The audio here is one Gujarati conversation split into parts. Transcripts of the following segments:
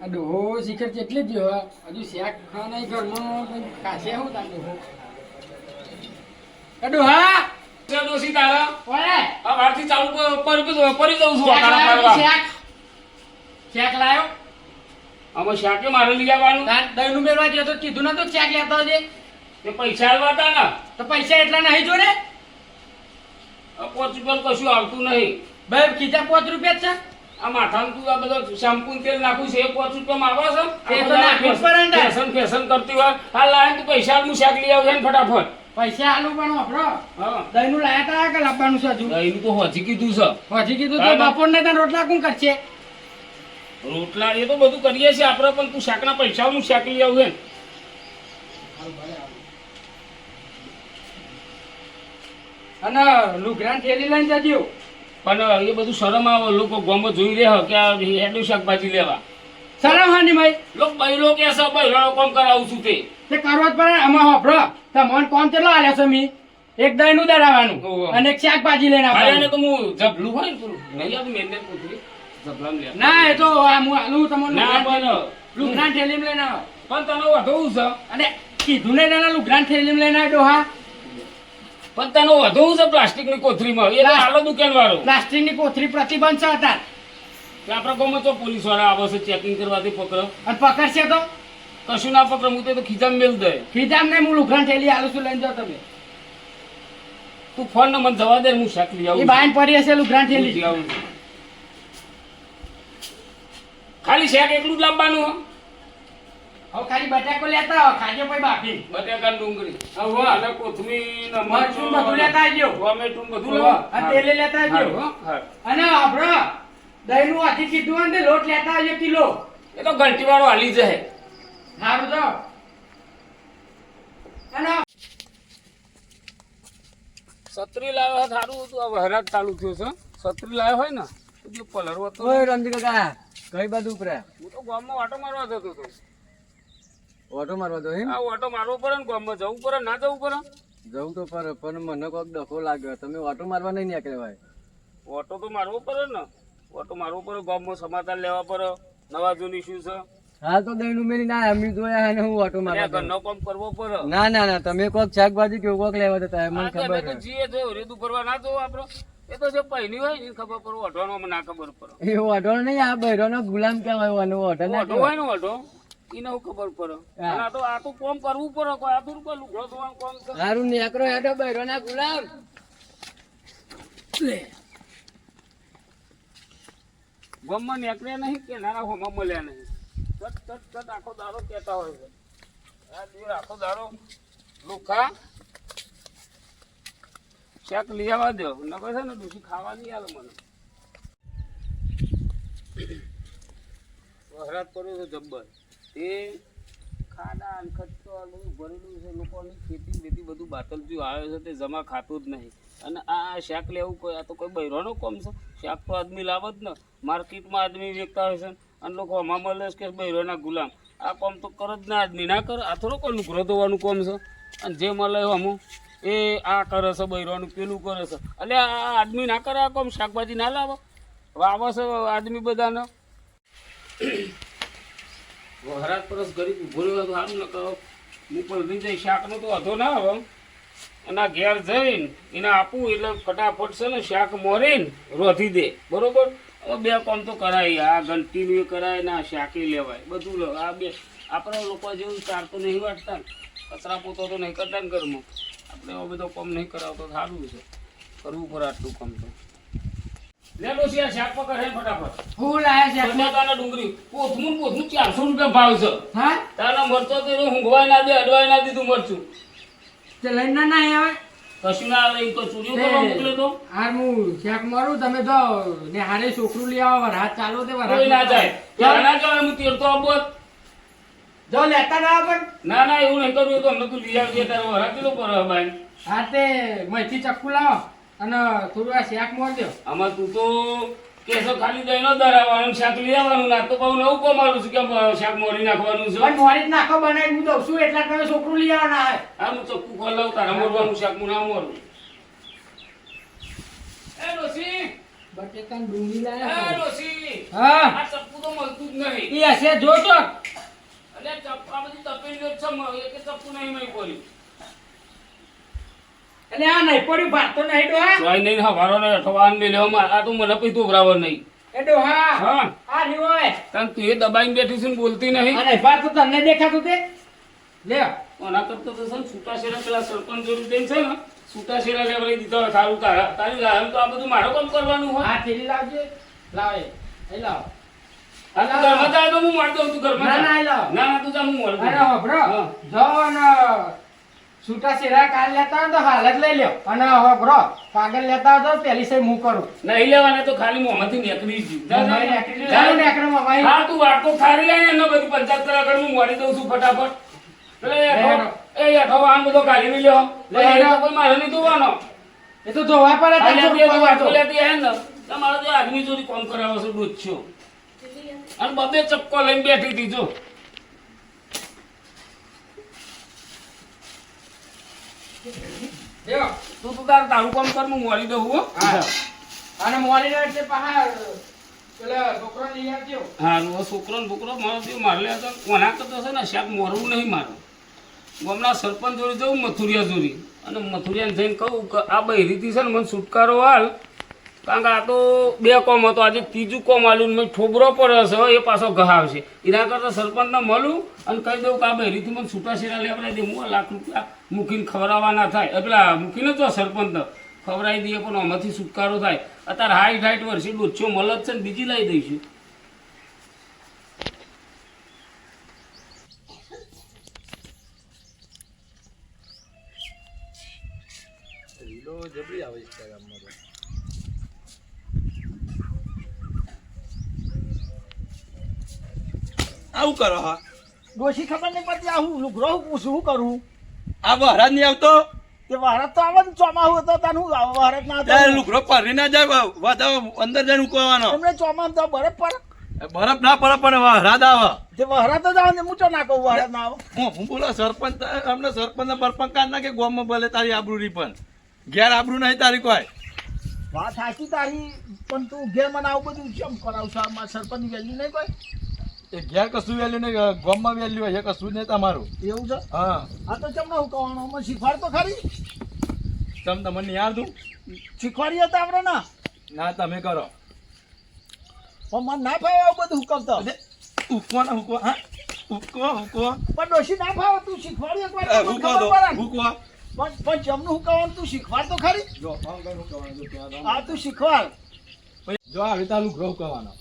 આ ડોહો શિખર કેટલી જ ગયો હજુ શાક ખાવા નહીં ઘરમાં કંઈ ખાશે શું તાર ડોહો ડોહા ડોસી તારા ઓય આ વારથી ચાલુ પરી જઉં છું શાક આટાના લાયો મારવા. શાક શાક લાયો આમાં શાકે મારે લઈ આવવાનું તાર દહીંનું મેળવા ગયો તો કીધું નતું શાક લેતો આવજે તે પૈસા આલવા હતા ને તો પૈસા એટલા નહીં જોડે 5 રૂપિયા કશું આવતું નહીં. ભાઈ કીધા 5 રૂપિયા જ છે આ માથામાં તું આ બધો શેમ્પૂ ને તેલ નાખું છે એ 5 રૂપિયામાં આવે છે એ તો નાખવું જ પડે ને. ફેશન કરતી હોય હાલ લાય તું પૈસા આલ, હું શાક લઈ આવજે ને ફટાફટ. પૈસા આલુ પણ વાપરો હા દહીંનું લાયા તા કે લાવવાનું છે હજુ એનું તો હોજી કીધું છે હજી કીધું તો બપોરને તને રોટલા કોણ કરશે રોટલા એ તો બધું કરીએ છીએ આપણે, પણ તું શાકના પૈસા હું શાક લઈ આવજે ને. અને લુગરાન થેલી લઈને જજો પણ એ બધું શરમ આવે, લોકો ગામમાં જોઈ રહ્યા કે આ હેડું શાકભાજી લેવા. શરમ હાની ભાઈ લોકો બૈરો કે છે બૈરાનો કામ કરાવું છું તે કરવો જ પડે આમાં હોભળો તમને કોણ કેટલો આલ્યો છે મી એક દહીંનું દરાવાનું ઓહો. અને એક શાકભાજી લઈને અરે એને આવવાનું તો હું જબલું હોય ને પેલું નહીં આવતું મહેનત પૂછવી જબલામાં લે. ના એ તો આ હું આલું તમને ના પણ લુગરાન થેલીમાં લઈને આવો પણ તને વધુ છે, અને કીધું ને તને લુગરાન થેલીમાં લઈને આવ્યો હા પણ તને વધુ છે પ્લાસ્ટિકની કોથળીમાં એ આલો દુકાન વાળો. પ્લાસ્ટિકની કોથળી પ્રતિબંધ છે અત્યારે કે આપણા ગામમાં તો પોલીસ વાળા આવે છે ચેકિંગ કરવાથી પકડો, અને પકડશે તો કશું ના પકડે હું તો ખીચામાં મેલ દે. ખીજામ ને હું લુગરાન થેલી આલું છું લઈને જાઓ તમે તું ફોન ને મને જવા દે, હું શાક લઈ એ આવું બાઈન પડી હશે લુગરાન છું. થેલી લઈ આવું છું. ખાલી શાક એટલું જ લાવવાનું હો? હવે ખાલી બટાકો લેતા આવો ખાજો પછી બાફી બટાકા ડુંગળી હવે અને કોથમીર ને મરચું બધું લેતા આવજો ટોમેટું બધું હવે લાવો. આ તેલે લેતા આવજો હા, હા. અને આપણો દહીંનું આથી કીધું હોય ને લોટ લેતા આવજો કિલો એ તો ઘંટી વાળો હાલી જાય. સારું તો અને છત્રી લાવ્યો હોય સારું હતું, હવે હરાજ ચાલુ થયો છે. છત્રી લાવ્યો હોય ને તો જે પલરવો હતો. ઓય રમજી કાકા કઈ બાજુ ઉપરે હું તો ગામમાં ઓટો મારવા જતો હતો. ઓટો મારવા દો આ ઓટો મારવો પડે ને ગામમાં જવું પડે ના જવું પડે. જવું તો પર પણ મને કોક ડખો લાગ્યો તમે ઓટો મારવા નહીં નીકળ્યા ભાઈ ઓટો તો મારવો પડે ને, ઓટો મારવો પડે, ગામમાં સમાચાર લેવા પડે નવા જૂની શું છે. હાલ તો દહીં ઉમેરી ના અમે જોયા અને હું ઓટો અને મારવા ઘરનો કામ કરવો પડે. ના ના ના તમે કોક શાકભાજી કેવું કોક લેવા જતા મને આ તો ખબર અમે તો જીએ જો રેદું ભરવા ના જવું આપડે, એ તો જે પહેલી હોય ને ખબર પડે, ઓઢવાનો અમને ના ખબર પડે. એ ઓટો નહીં આ બૈરોનો ગુલામ કહેવાય ઓનો ઓટો ના ઓઢો હોય ને ઓઢો એને હું ખબર પડે. અને આ તો કામ કરવું પડે, કોઈ આ તો કોઈ લુગડો ધોવાનું કામ છે. સારું નેકરો હેડો બૈરોના ગુલામ ગામમાં નીકળ્યા નહીં કે નાના હોમાં મળ્યા નહીં, ચટ ચટ ચટ આખો દાડો કહેતા હોય છે. આ દિવસ આખો દાડો લુખા શાક લઈ આવવા દો, નકર છે ને ડૂસી ખાવા નહીં આવે મને. વહરાત પડ્યો છે જબ્બર, તે ખાડા અને ખચ્ચો આ બધું ભરેલું છે. લોકોની ખેતી બેતી બધું બાતલ જેવું આવે છે તે જમા ખાતું જ નહીં. અને આ શાક લેવું કોઈ આ તો કોઈ બૈરાનો કામ છે. શાક તો આદમી લાવે જ ને, માર્કેટમાં આદમી વેચતા હોય છે અને લોકો હમા મળે છે કે બૈરાના ગુલામ. આ કામ તો કરે જ ના આદમી ના કરે. આ થોડો કોઈ લુગરો ધોવાનું કામ છે. અને જે મળે અમુક એ આ કરે છે બૈરાનું, પેલું કરે છે. એટલે આ આદમી ના કરે આ કામ, શાકભાજી ના લાવે. વાવે છે આદમી બધાને. વહરાત પરસ ગરીબ ઉભો રહ્યો તો સારું ન કહો. હું પણ લઈ જાય શાકનો તો વધો ના આવે. અને આ ઘેર જઈને એને આપું એટલે ફટાફટ છે ને શાક મોરીને રોધી દે. બરોબર, હવે બે કામ તો કરાય, આ ઘંટીનું કરાય ને આ શાકે લેવાય બધું લે. આ બે આપણા લોકો જેવું ચાર તો નહીં વાટતા ને, કચરા પોતો તો નહીં કરતા ને ઘરમાં. આપણે એવો બધો કામ નહીં કરાવતો સારું છે, કરવું પડે આટલું કામ તો. લે ડોસી આ શાક પકડ હે ફટાફટ. હું લાયા છે બટાકાના ડુંગળી પોથમું 400 રૂપિયા ભાવ છે. હા તારા મરચો તો ઊંઘવાય ના દે, અડવાય ના દીધું મરચું. તે લઈને ના આવે કશું ના આવે એમ તો ચૂરીઓ કરવા મોકલે તો હાર હું શાક મારું તમે જો ને હારે છોકરું લઈ આવો રાત ચાલો તે કોઈ ના જાય. ત્યાં ના જાય હું તેડતો આવો. જો લેતા ના આવે ના ના એવું નહીં કરવું, એ તો અમને તું લઈ આવજે તારે વરાતી તો પર ભાઈ. હા તે મહીથી ચક્કુ લાવો અને થોડું આ શાક મોર દો આમાં તું તો કેસો ખાલી દઈ નો ધરાવવાનું, શાક લઈ આવવાનું. ના તો બહુ નવું કમાલું છું કે શાક મોરી નાખવાનું છે. પણ મોરી જ નાખો બનાવી હું દઉં છું એટલા તમે છોકરું લઈ આવવાના આવે હા હું ચક્કુ ખોલાવ, તારા મોરવાનું શાક હું ના મોરું. એ ડોસી, બટેકાની ડુંગળી એ લાયા ડોસી, હા આ ચક્કુ તો મળતું જ નહીં. એ હશે જો તો અલ્યા ચપ્પા બધી તપેલીઓ જ છે, એકે ચપ્પુ નહીં મેં બોલ્યું. અને આ નહીં પડ્યું ભાત તો નહીં ડોહા સોય નહીં હવારો ને અઠવાન લઈ લેવા માં. આ તું મને પછી તું બરાબર નહીં. એ ડોહા હા આ રહ્યો હોય કારણ તું એ દબાઈને બેઠી છે ને બોલતી નહીં. અને ભાત તો તમને દેખાતું તે લે આના કરતા તો છે ને છૂટાછેડા પેલા સરપંચ જોડે જઈને છે ને છૂટાછેડા લેવડાવી દીધા હોય. તારું તારી એમ તો આ બધું મારું કામ કરવાનું હોય. આ થેલી લાવજે લાવે એ લાવ આ તું ઘરમાં જાય તો હું મારી દઉં. તું ઘરમાં ના, જા. ના, એ લાવ. ના ના તું જા, હું મારી દઉં. અરે હોભળો હા. જો ને છૂટા શેરા કાલ લેતા હોય તો હાલ જ લઈ લ્યો અને હોભળો કાગળ લેતા હોય તો પેલી સહી હું કરું નહીં લેવાના તો ખાલી મોંમાંથી નીકળી ગયું. જા, જા, મોંમાંથી જા. નીકળી જા. ગયું, નીકળ્યું મોંમાંથી. હા તું વાટકો ખારી લાય ને બધી પંચાયત કરા કર હું મોડી દઉં છું ફટાફટ. પેલે એ હેઠો વાહન બધો કાઢી નહીં લેવો. લઈ લો. કોઈ મારે નહીં ધોવાનો. એ તો ધોવા પડે અને ત્રણસો બે રૂપિયા વાટકો વાળો. લેતી આય ને તમારો જે આદમી જોડી કામ કરાવો છો ડોચ્યો. અને બબે ચપકો લઈને બેઠી હતી જો. લ્યો. તું તો તારું કામ કર હું મોડી દઉં હો. હા. અને મોડી રાત છે પાછા પેલા છોકરો લઈ આવજો હા છોકરો ને બોકરો મારો થયો મારે લે તો કોના કરતો છે ને શાક મોરવું નહીં મારું. હમણાં સરપંચ જોડે જવું મથુરિયા જોડી અને મથુરિયાને જઈને કહું કે આ બહેરીથી છે ને મને છુટકારો હાલ. કારણ કે આ તો બે કોમ હતો, આજે ત્રીજું કોમ આલ્યું મેં ઠોબરો પડ્યો છે એ પાછો ઘાવશે. એના કરતાં સરપંચને મળું અને કહી દઉં કે આ બહેરીથી મને છૂટાછેડા લેવડાવી દે. હું લાખ રૂપિયા મૂકીને ખવડાવવા ના થાય. પેલા મૂકીને જો સરપંચને ખવડાવી દઈએ પણ આમાંથી છુટકારો થાય. અત્યારે 60 વર્ષે ડોચ્યો મળે જ છે ને બીજી લાવી દઈશું. જબરી આવે ઇન્સ્ટાગ્રામમાં તો. આવું કરો હા ડોશી ખબર નહીં પડતી આ હું લુગરો પૂછું શું કરું આ વહરાજ નહીં આવતો તે વરસાદ તો આવે ને ચોમાસું હતો તાનું વરસાદ ના ત્યારે હતો લુગરો પરી ના જાય વધાવો અંદર જઈને ઉકળવાનો એમને ચોમાસું તો બરફ પડે બરફ ના પડે પણ વહરાજ આવે તે વરસાદ જ આવે ને હું ચો ના કહું વરસાદ ના આવે હું બોલો સરપંચ અમને સરપંચ બરપંચ કાઢ નાખે ગામમાં ભલે તારી આબરૂ ની પણ ઘેર આબરૂ નહીં તારી કોઈ વાત સાચી તારી પણ તું ઘેર મને આવું બધું કેમ કરાવશો આ સરપંચની વેલ્યુ નહીં કોઈ એ ઘેર કશું વેલ્યુ નહીં ગામમાં વેલ્યુ હોય કશું નહીં તમારું એવું છે હા આ તો કેમ ના હું કહેવાનું મને શીખવાડ તો ખરી તમે તમને નહીં આવતું શીખવાડી હતા આપણે ના ના તમે કરો પણ મને ના ફાવે આવું બધું હુકવતો ઉકવો ને ઉકવો હા ઉકવો ઉકવો પણ ડોશી ના ફાવે તું શીખવાડી એક વાર તો મને ઉકવો ખબર દો પડે ને. ઉકવો પણ જમનું હુકવવાનું તું શીખવાડ તો ખરી જો આમ કઈ ઉકવવાનું જો ત્યાં આ તું શીખવાડ જો આવી તાલું ગ્રહ કરવાનો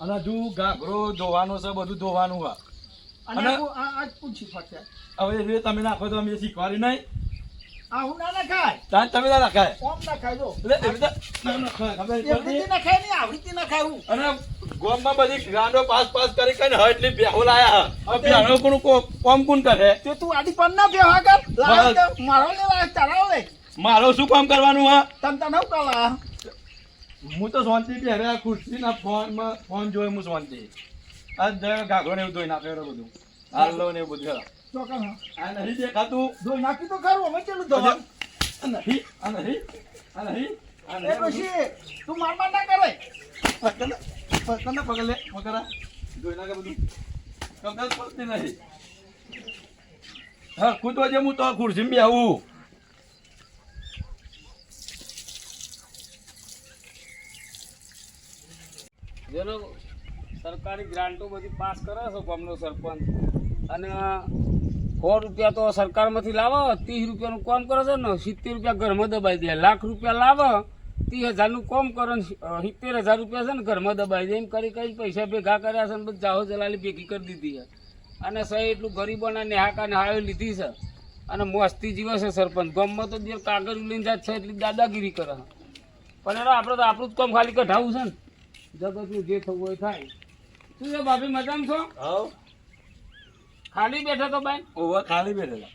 અને જો ગાઘરો ધોવાનો છે બધું ધોવાનું હોય અને અને- આજ પૂછ શીખવાડ છે હવે એ તમે નાખો તો અમે શીખવાડી નહીં આ હું ના નખાય ત્યાં તમે ના નાખાય ઓમ નખાય જો એટલે એવી રીતે ના નખાય. ખબર નહીં એવી રીતે પડતી? નખાય નહીં આવડી રીતે નખાય હું અને ગામમાં બધી ગાંડો પાસ કરી કઈ હા એટલી બેહો લાયા હા બેહો કોણ કોમ કોણ કરે તે તું આડી પણ ના બેહા કર લાવ બસ. તો મારો લેવા તારા લે મારો શું કામ કરવાનું હા તન તન હું કલા હું તો શાંતિ બેહરે આ ખુરશીના ફોન જોઈ હું શાંતિ આ ગાઘરો ને એવું ધોઈ નાખે બધું હાલો ને એવું બધું ચોકન આ નહીં દેખાતું ધોઈ નાખી તો ખરું અમે ચેલું ધોવા આ નહીં આ નહીં આ નહીં આ એ નહીં પછી તું માર માર ના કરે પકડ પકડ લે પકડા જોઈ નાખે બધું કમદાર પડતી નહીં હા ખુદ વજે હું તો ખુરશી બી આવું જેનો સરકારી ગ્રાન્ટો બધી પાસ કરે છે ગામનો સરપંચ અને 100 રૂપિયા તો સરકારમાંથી લાવો 30 રૂપિયાનું કામ કરે છે ને 70 રૂપિયા ઘરમાં દબાઈ દે. લાખ રૂપિયા લાવો 30,000નું કામ કરે ને 70,000 રૂપિયા છે ને ઘરમાં દબાઈ દે. એમ કરી કઈ પૈસા ભેગા કર્યા છે ને બધું જાહો જલાલી ભેગી કરી દીધી છે અને સહી એટલું ગરીબોના નેહાકા નેહાયો લીધી છે અને મસ્તી જીવે છે સરપંચ. ગામમાં તો જે કાગળ લઈને જાય છે એટલી દાદાગીરી કરે છે. પણ એનો આપણે તો આપણું જ કામ ખાલી કઢાવવું છે ને જગતનું જે થવું હોય થાય. શું છે ભાભી મજામાં છો? હાવ ખાલી બેઠા તો ભાઈ? ઓવર ખાલી બેઠેલા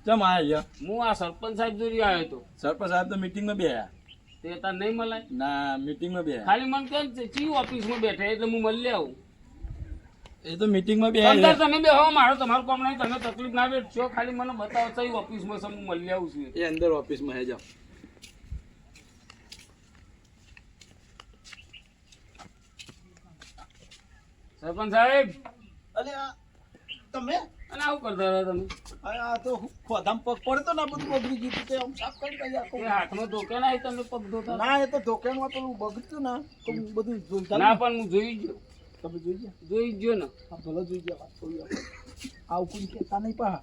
ચમ આયા હું આ સરપંચ સાહેબ જોડી આવ્યો હતો. સરપંચ સાહેબ તો મીટિંગમાં બેહ્યા તે તાર નહીં મલાય? ના મીટિંગમાં બેહ્યા ખાલી મને કેમ છે ચી ઓફિસમાં બેઠા એટલે હું મળી આવું. એ તો મીટિંગમાં અંદર બેહ્યા તમે બેહો, મારો તમારું કામ નહીં, તમે તકલીફ ના બેઠશો. ખાલી મને બતાવો કઈ ઓફિસમાં છે, હું મળી આવું છું. એ અંદર ઓફિસમાં હે જાઓ સરપંચ સાહેબ અલે આ તમે અને આવું કરતા હતા તમે અરે આ તો ખોદામ પગ પડતો ને આ બધું બગડી ગયું તે આમ સાફ કરી દઈએ આખું. એ હાથમાં ધોકે ના આવી તમે પગ ધોતા ના એ તો ધોકેણમાં પેલું બગડ્યું ને તો હું બધું જોઈ ના ચાલું. પણ હું જોઈ ગયો તમે જોઈ ગયા જોઈ ગયો ને હા ભલે જોઈ ગયા વાત જોઈ ગયા. આવું કોઈ કહેતા નહીં પા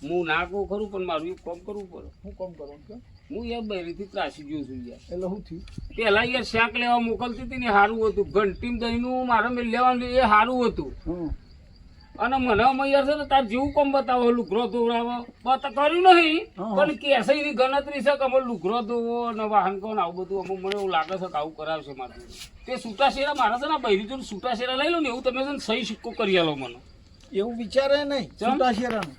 હું ના કહું ખરું પણ મારું એક કામ કરવું પડે હું કોમ કરવાનું કે હું યાર બહેરીથી ત્રાસી ગયો છું યાર એટલે શું થયું પેલા યાર શાક લેવા મોકલતી હતી ને સારું હતું ઘંટીમ દહીંનું મારે મેં લેવાનું એ સારું હતું અને મને અમે યાર છે ને તાર જેવું કોમ બતાવો લુગરો ધોવડાવો બતા કર્યું નહીં હા. પણ કેસઈની ગણતરી છે કે અમે લુગરો ધોવો અને વાહન કોણ આવું બધું અમે મને એવું લાગે છે કે આવું કરાવશે મારે તે છૂટા શેરા મારા છે ને બૈરી જોડે છૂટા શેરા લઈ લો ને એવું તમે છે ને સહી સિક્કો કરી આલો મને એવું વિચારે નહીં ચમ? છૂટા શેરાનું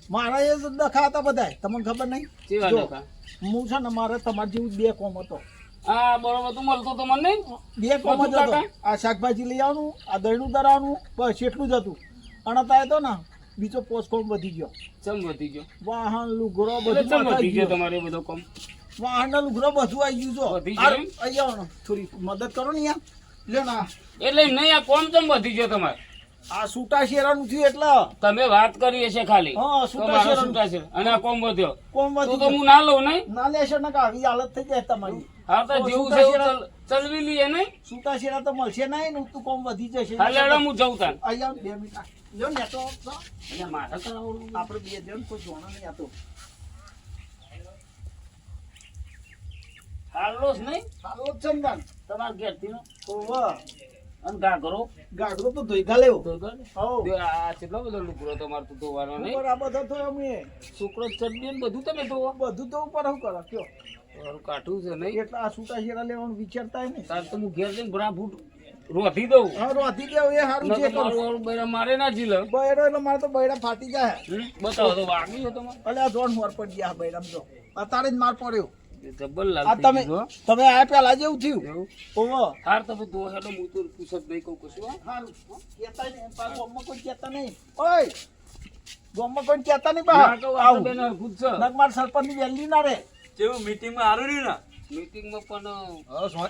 મારા એ જ ડખા હતા બધાય તમને ખબર નહીં કેવા જો, ડખા? હું છે ને મારે તમારા જેવું જ બે કોમ હતો હા બરોબર તું મળતો તો મને નહીં બે કોમ જ બધું હતો કાકા? આ શાકભાજી લઈ આવવાનું આ દહીંનું દરાવવાનું બસ એટલું જ હતું અને અત્યારે તો ને બીજો પોસ્ટ કોમ વધી ગયો ચમ વધી ગયો વાહન લુગરો એટલે બધું ચમ માથે વધી ગયો ગયું. તમારે એ બધો કોમ વાહન ને લુગરો બધું આવી ગયું છો વધી ગયું એમ? અહીં આવો ને થોડી મદદ કરો ને યાર લ્યો ના એટલે નહીં આ કોમ ચમ વધી ગયો તમારે આ છૂટા શેરાનું થયું એટલે તમે વાત કરી હશે ખાલી હા, તો છૂટા મારો શેરાનું. છૂટા છે અને આ કોમ વધ્યો કોમ તો વધી તો ગયું. હું ના લઉં નહીં ના લેશો ને કે આવી હાલત થઈ જાય તમારી હા તો તો જેવું છૂટા છે એવું શેરા- ચલવી લઈએ નહીં છૂટા શેરા તો મળશે નહીં ને તું કોમ વધી જશે હાલે હેડો હું જઉં તાન અહીં આવો, 2 મિનિટ જો ને તો એટલે મારે કરાવવાનું આપણે બે જણ કોઈ જોણા નહીં આતો હાલો જ નહીં હાલો ચંદન તમારા ઘેરથી નો ઓવા અને ઘાઘરો ગાગરો તો ધોઈ લેવો તો કર. હો જો આ કેટલો બધો લુગડો તમારે તો ધોવાનો નહીં ઉપર આ બધા તો અમે છોકરો ચડ્ડી ને બધું તમે ધોવો બધું તો ઉપર હું કરો કયો મારું કાઠું છે નહીં એટલે આ છૂટા શેરા લેવાનું વિચારતા ને તાર તો હું ઘેર જઈને ભરા ફૂટ રોધી દઉં હા રોધી દેવ એ સારું છે નકર મારું વાળું બૈરા મારે ના જી લે બૈરો એટલે મારે તો બૈરા ફાટી જાય બતાવો તો વાગી છે તમારે એટલે આ જોન મોર પડી ગયા બૈરામ જો અત્યારે જ માર પડ્યો જબ્બર આ લાલ તમે તમે આ પેલા જેવું થયું એવું ઓવો હાર તમે ધો હેડો હું તો પૂછત નહીં કહું કશું હા? હારું કહેતા નહીં પાછું ગોમમાં કોઈ કહેતા નહીં ઓય ગોમમાં કોઈ કહેતા નહીં ના બા કહું આપણે આવું બેન હરખું જ છે નક માર સરપંચની વેલ્યુ ના રે જેવું મીટિંગમાં હારું રહ્યું ને મીટિંગમાં પણ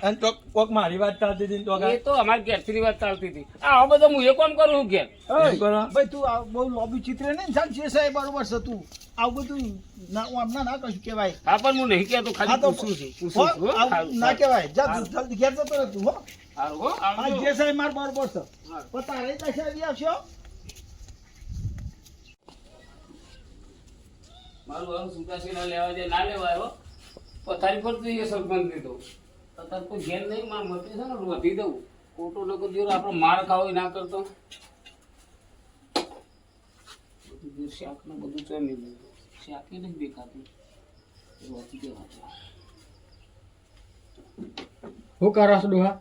અને કોક મારી વાત ચાલતી હતી ને તો એ તો અમારી ઘેરથી વાત ચાલતી હતી આ બધો હું એ કોણ કરું છું ઘેર ઓય, એમ કરો. ભાઈ તું આ બહુ લોબી ચિત્ર નહીં ચાલ છે સાહેબ બરોબર છે તું આવું બધું ના આમ ના કશું કહેવાય હા પણ હું નહીં કહેતો હા ખાલી તો પૂછું છું હો, પૂછું છું હો. આવું સારું, ના સારું. કહેવાય જા હારું. જલ્દી ઘેર જતો રહે તું હો સારું હો, આ આવજો. જે સાહેબ માર બરોબર છે હારું. પણ તારે દશા આવી આવશો મારું વાળું છૂટાછેડા લેવા દે ના લેવાય હો પથારી પર જોઈએ સરપંચ દીધો અત્યારે કોઈ ઘેર નહીં માર મતે છે ને રોધી દઉં ખોટો લોકો જો આપણો માર ખાવો એ ના કરતો બધું જો શાક ને બધું ચોમી લીધું શાક એ નથી દેખાતું રોધી દેવાતું શું કરો છો ડોહા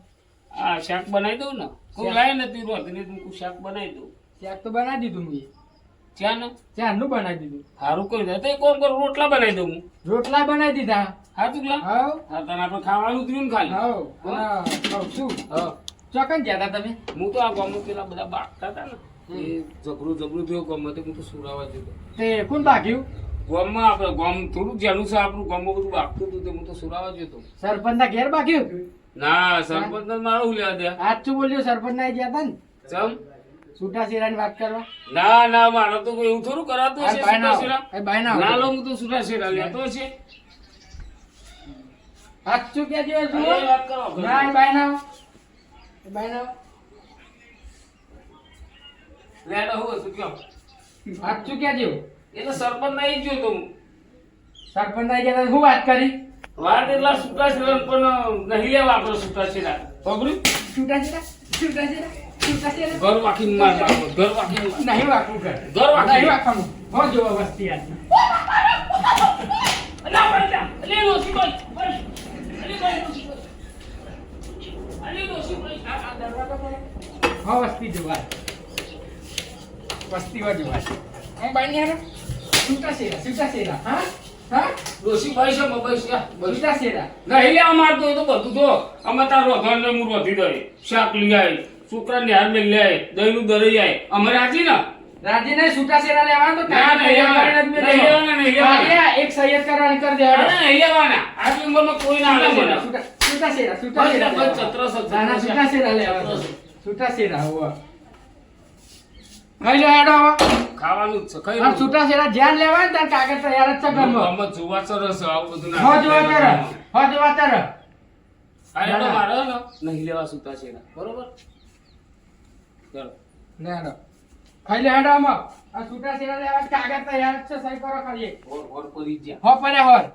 આ શાક બનાવી દઉં ને કોઈ લાય નથી રોધી ને તું શાક બનાવી દઉં શાક તો બનાવી દીધું મેં ત્યાં ને ચારનું બનાવી દીધું સારું કોઈ દે તો એક કામ કરું રોટલા બનાવી દઉં હું રોટલા બનાવી દીધા હા તુકલા હાવ હા તને આપણે ખાવાનું ઉતર્યું ને ખાલી હાવ અને કહું છું હા ચોકન ગયા હતા તમે હું તો આ ગામમાં પેલા બધા બાગતા હતા ને એ ઝઘડું થયો ગામમાં તો હું તો સુરાવા જતો તે કોણ ભાગ્યું ગામમાં આપણે ગામ થોડું જેનું છે આપણું ગામમાં બધું બાગતું હતું તે હું તો સુરાવા જતો સરપંચ ના ઘેર ભાગ્યું ના સરપંચ ને મારે હું લેવા દે આજ શું બોલ્યો સરપંચ ના ગયા હતા ને ચમ છૂટા શેરાની વાત કરવા ના ના મારે તો કોઈ એવું થોડું કરાતું હશે બાય ના છૂટાછેડા? આવો. બાય ના આવો. ના લો હું તો છૂટાછેડા લેતો છે આજ શું કે જેવો છું? અરે વાત કરો ના એ બાય ના આવો. એ બાય ના આવો. લેડો હું હતું કયો આજ શું કે જેવું? એ તો સરપંચ નહીં ગયો તો હું સરપંચ ના ગયા હતા, શું વાત કરી વાત એટલા છૂટાછેડા પણ નહીં લેવા આપણે છૂટાછેડા પગડ્યું છૂટા શેરા છૂટા શેરા છૂટા શેરા ઘર વાકીને માર નાખો, ઘર વાકીને માર. નહીં વાકવું કર ઘર વાકી. નહીં વાકવાનું હો જોવા વસ્તી આજ અલા, બળદા! અલી, ડોશીભાઈ! બસ! અલી, ભાઈ, ડોશીભાઈ! અલી, ડોશીભાઈ! આ દરવાજો ખોલો. હો વસ્તી જોવા વસ્તી વા જોવા હું બાઈ ને છૂટા શેરા હા હા ડોશીભાઈ છે, મબાઈ છે. બસ. છૂટા શેરા નહીં લેવા મારતો હોય તો બધું જો અમે તાર રોધવાને હું રોધી દઈ શાક લઈ આવી છોકરા નિહાર લઈ લે દહીં નું દરઈ જાય અમે રાજી ને રાજી ને છૂટા શેરા લેવા તો ના, નહીં લેવાના. નહીં લેવાના, નહીં લેવાના. એક સૈયદ કરવાની કરી દે અરે નહીં લેવાના આ ઉંમરમાં કોઈ ના લે મને. છૂટા શેરા બસ, બસ, ચતરસ જ, ના, ના, છૂટા શેરા લેવા ચતરસ. છૂટા શેરા હોવે. ખાઈ લો હેડો હવે. ખાવાનું જ છે કઈ આ છૂટા શેરા જ્યાં લેવાય ને ત્યાં કાગળ તૈયાર જ છે ઘરમાં. આમાં જોવા સરસ આવું બધું હો જોવા તારે. હો જોવા તારે. આ હેડો મારે હે ને નહીં લેવા છૂટા શેરા બરોબર ચલો લે હેડો. ખાઈ લે હેડો આમાં. આ છૂટા શેરા લેવા કાગળ તૈયાર જ છે સહી કરો ખાલી. ઓર પરી જ્યાં હો પડે હોર.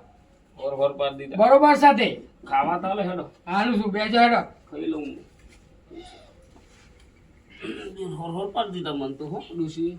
ઓર પાડી દીધા બરોબર સાથે. ખાવા તાલે હેડો હાલું છું બેજો હેડો. ખાઈ લઉં હોર પાડી દીધા મન તો હો ડુસી